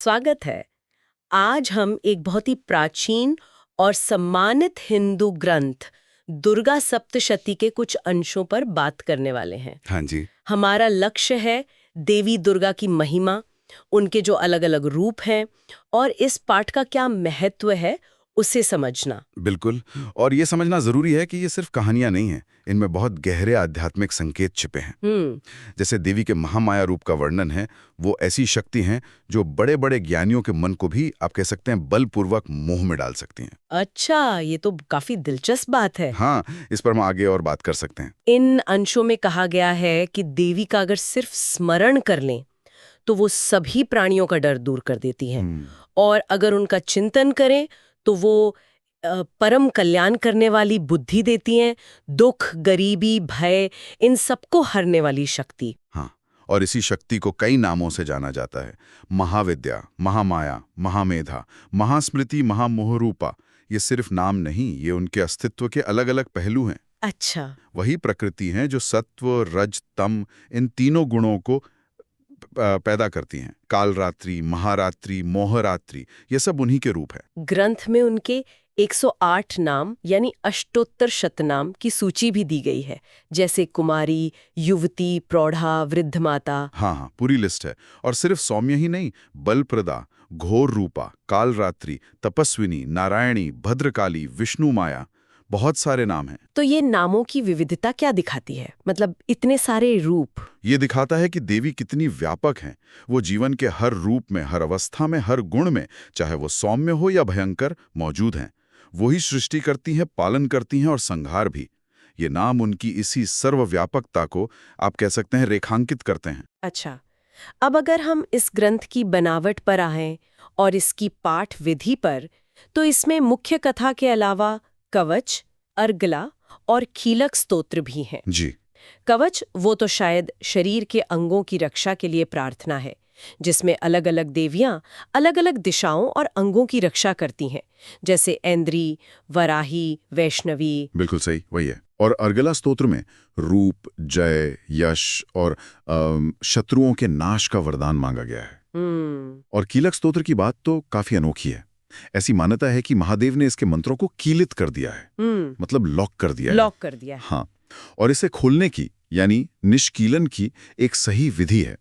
स्वागत है। आज हम एक बहुत ही प्राचीन और सम्मानित हिंदू ग्रंथ दुर्गा सप्तशती के कुछ अंशों पर बात करने वाले हैं। हाँ जी। हमारा लक्ष्य है देवी दुर्गा की महिमा, उनके जो अलग अलग रूप हैं और इस पाठ का क्या महत्व है उसे समझना। बिल्कुल। और ये समझना जरूरी है कि ये सिर्फ कहानियां नहीं हैं, इनमें बहुत गहरे आध्यात्मिक संकेत छिपे हैं। जैसे देवी के महामाया रूप का वर्णन है, वो ऐसी शक्ति हैं जो बड़े बड़े ज्ञानियों के मन को भी आप कह सकते हैं बलपूर्वक मोह में डाल सकती हैं। अच्छा, ये तो काफी दिलचस्प बात है। हाँ, इस पर हम आगे और बात कर सकते हैं। इन अंशों में कहा गया है कि देवी का अगर सिर्फ स्मरण कर लें तो वो सभी प्राणियों का डर दूर कर देती हैं, और अगर उनका चिंतन करें तो वो परम कल्याण करने वाली बुद्धि देती हैं, दुख, गरीबी, भय, इन सबको हरने वाली शक्ति। हाँ, और इसी शक्ति को कई नामों से जाना जाता है। महाविद्या, महामाया, महामेधा, महास्मृति, महामोहरूपा। ये सिर्फ नाम नहीं, ये उनके अस्तित्व के अलग अलग पहलू हैं। अच्छा। वही प्रकृति है जो सत्व, रज, तम, इन तीनों गुणों को पैदा करती हैं। कालरात्रि, महारात्रि, मोहरात्रि, ये सब उन्हीं के रूप है। ग्रंथ में उनके 108 नाम यानी अष्टोत्तर शतनाम की सूची भी दी गई है, जैसे कुमारी, युवती, प्रौढ़ा, वृद्ध माता। हाँ, पूरी लिस्ट है। और सिर्फ सौम्य ही नहीं, बलप्रदा, घोर रूपा, कालरात्रि, तपस्विनी, नारायणी, भद्रकाली, विष्णु माया, बहुत सारे नाम हैं। तो ये नामों की विविधता क्या दिखाती है? मतलब इतने सारे रूप। ये दिखाता है कि देवी कितनी व्यापक हैं। वो जीवन के हर रूप में, हर अवस्था में, हर गुण में, चाहे वो सौम्य हो या भयंकर, मौजूद हैं। वही सृष्टि करती हैं, पालन करती हैं और संहार भी। ये नाम उनकी इसी सर्वव्यापकता को आप कह सकते हैं रेखांकित करते हैं। अच्छा, अब अगर हम इस ग्रंथ की बनावट पर आएं और इसकी पाठ विधि पर, तो इसमें मुख्य कथा के अलावा कवच, अर्गला और कीलक स्तोत्र भी हैं। जी। कवच वो तो शायद शरीर के अंगों की रक्षा के लिए प्रार्थना है, जिसमें अलग अलग देवियां अलग अलग दिशाओं और अंगों की रक्षा करती हैं, जैसे ऐन्द्री, वराही, वैष्णवी। बिल्कुल सही, वही है। और अर्गला स्तोत्र में रूप, जय, यश और शत्रुओं के नाश का वरदान मांगा गया है। और कीलक स्तोत्र की बात तो काफी अनोखी है। ऐसी मान्यता है कि महादेव ने इसके मंत्रों को कीलित कर दिया है, मतलब लॉक कर दिया है। हाँ, और इसे खोलने की यानी निष्कीलन की एक सही विधि है।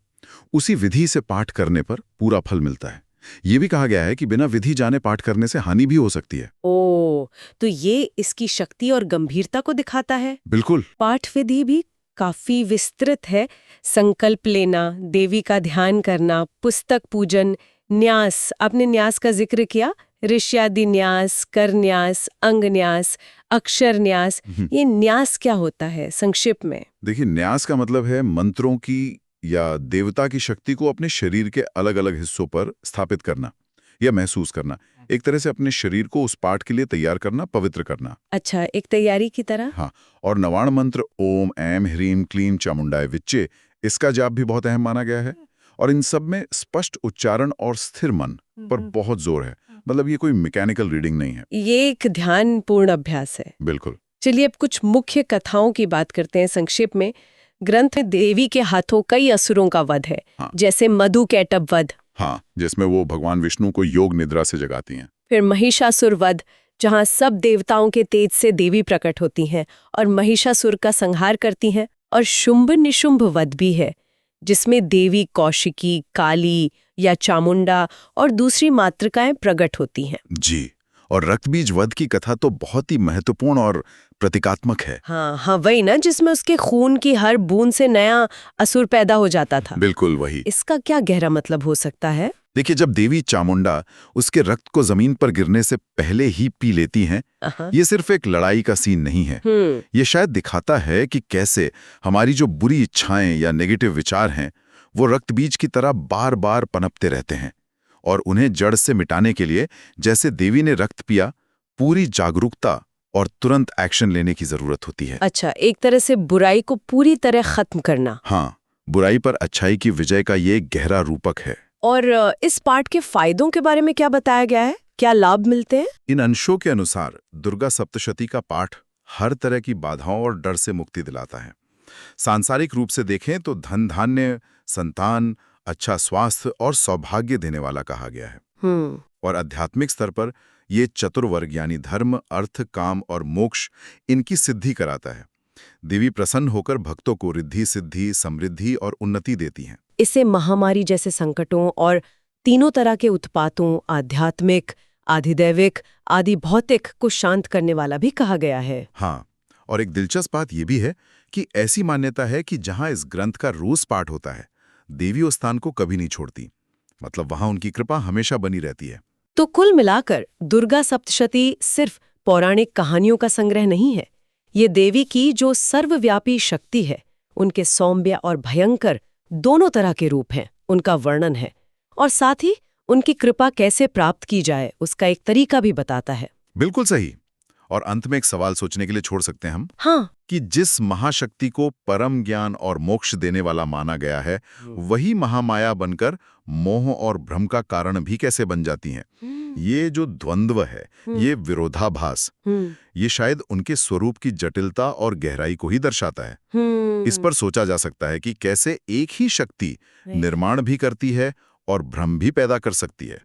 उसी विधि से पाठ करने पर पूरा फल मिलता है। ये भी कहा गया है कि बिना विधि जाने पाठ करने से हानि भी हो सकती है। तो ये इसकी शक्ति और गंभीरता को दिखाता है। बिल्कुल। पाठ विधि भी काफी विस्तृत है। संकल्प लेना, देवी का ध्यान करना, पुस्तक पूजन, न्यास, आपने न्यास का जिक्र किया, ऋष्यादि न्यास, कर न्यास, अंग न्यास, अक्षर न्यास। ये न्यास क्या होता है संक्षिप्त में? देखिए, न्यास का मतलब है मंत्रों की या देवता की शक्ति को अपने शरीर के अलग अलग हिस्सों पर स्थापित करना या महसूस करना। एक तरह से अपने शरीर को उस पाठ के लिए तैयार करना, पवित्र करना। अच्छा, एक तैयारी की तरह। हाँ, और नवाण मंत्र ओम ऐम ह्रीम क्लीम चामुंडाय विच्चे, इसका जाप भी बहुत अहम माना गया है। और इन सब में स्पष्ट उच्चारण और स्थिर मन पर बहुत जोर है। मतलब ये कोई मैकेनिकल रीडिंग नहीं है, ये एक ध्यानपूर्ण अभ्यास है। बिल्कुल। चलिए अब कुछ मुख्य कथाओं की बात करते हैं संक्षेप में। ग्रंथ में देवी के हाथों कई असुरों का वध है। हाँ। जैसे मधुकैटभ वध। हाँ, जिसमें वो भगवान विष्णु को योग निद्रा से जगाती हैं। फिर महिषासुर वध, जहाँ सब देवताओं के तेज से देवी प्रकट होती हैं और महिषासुर का संहार करती हैं। और शुंभ निशुंभ वध भी है, जिसमें देवी कौशिकी, काली या चामुंडा और दूसरी मातृकाएं प्रकट होती हैं। जी। और रक्तबीज वध की कथा तो बहुत ही महत्वपूर्ण और प्रतीकात्मक है। हाँ, वही ना, जिसमें उसके खून की हर बूंद से नया असुर पैदा हो जाता था। बिल्कुल वही। इसका क्या गहरा मतलब हो सकता है? देखिए, जब देवी चामुंडा उसके रक्त को जमीन पर गिरने से पहले ही पी लेती हैं, ये सिर्फ एक लड़ाई का सीन नहीं है। ये शायद दिखाता है कि कैसे हमारी जो बुरी इच्छाएं या नेगेटिव विचार हैं, वो रक्तबीज की तरह बार बार पनपते रहते हैं। और उन्हें जड़ से मिटाने के लिए, जैसे देवी ने रक्त पिया, पूरी जागरूकता और तुरंत एक्शन लेने की जरूरत होती है। अच्छा, एक तरह से बुराई को पूरी तरह खत्म करना। हाँ, बुराई पर अच्छाई की विजय का ये गहरा रूपक है। और इस पाठ के फायदों के बारे में क्या बताया गया है? क्या लाभ मिलते हैं? इन अंशों के अनुसार दुर्गा सप्तशती का पाठ हर तरह की बाधाओं और डर से मुक्ति दिलाता है। सांसारिक रूप से देखें तो धन धान्य, संतान, अच्छा स्वास्थ्य और सौभाग्य देने वाला कहा गया है। और आध्यात्मिक स्तर पर ये चतुर्वर्ग यानी धर्म, अर्थ, काम और मोक्ष, इनकी सिद्धि कराता है। देवी प्रसन्न होकर भक्तों को रिद्धि, सिद्धि, समृद्धि और उन्नति देती हैं। इसे महामारी जैसे संकटों और तीनों तरह के उत्पातों, आध्यात्मिक, आधिदैविक, आदि भौतिक को शांत करने वाला भी कहा गया है। हाँ, और एक दिलचस्प बात यह भी है कि ऐसी मान्यता है कि जहां इस ग्रंथ का रोज पाठ होता है, देवी उस स्थान को कभी नहीं छोड़ती। मतलब वहां उनकी कृपा हमेशा बनी रहती है। तो कुल मिलाकर दुर्गा सप्तशती सिर्फ पौराणिक कहानियों का संग्रह नहीं है। ये देवी की जो सर्वव्यापी शक्ति है, उनके सौम्य और भयंकर दोनों तरह के रूप हैं, उनका वर्णन है, और साथ ही उनकी कृपा कैसे प्राप्त की जाए उसका एक तरीका भी बताता है। बिल्कुल सही। और अंत में एक सवाल सोचने के लिए छोड़ सकते हैं हम। हाँ, कि जिस महाशक्ति को परम ज्ञान और मोक्ष देने वाला माना गया है, वही महामाया बनकर मोह और भ्रम का कारण भी कैसे बन जाती हैं। ये जो द्वंद्व है, ये विरोधाभास, ये शायद उनके स्वरूप की जटिलता और गहराई को ही दर्शाता है। इस पर सोचा जा सकता है कि कैसे एक ही शक्ति निर्माण भी करती है और भ्रम भी पैदा कर सकती है।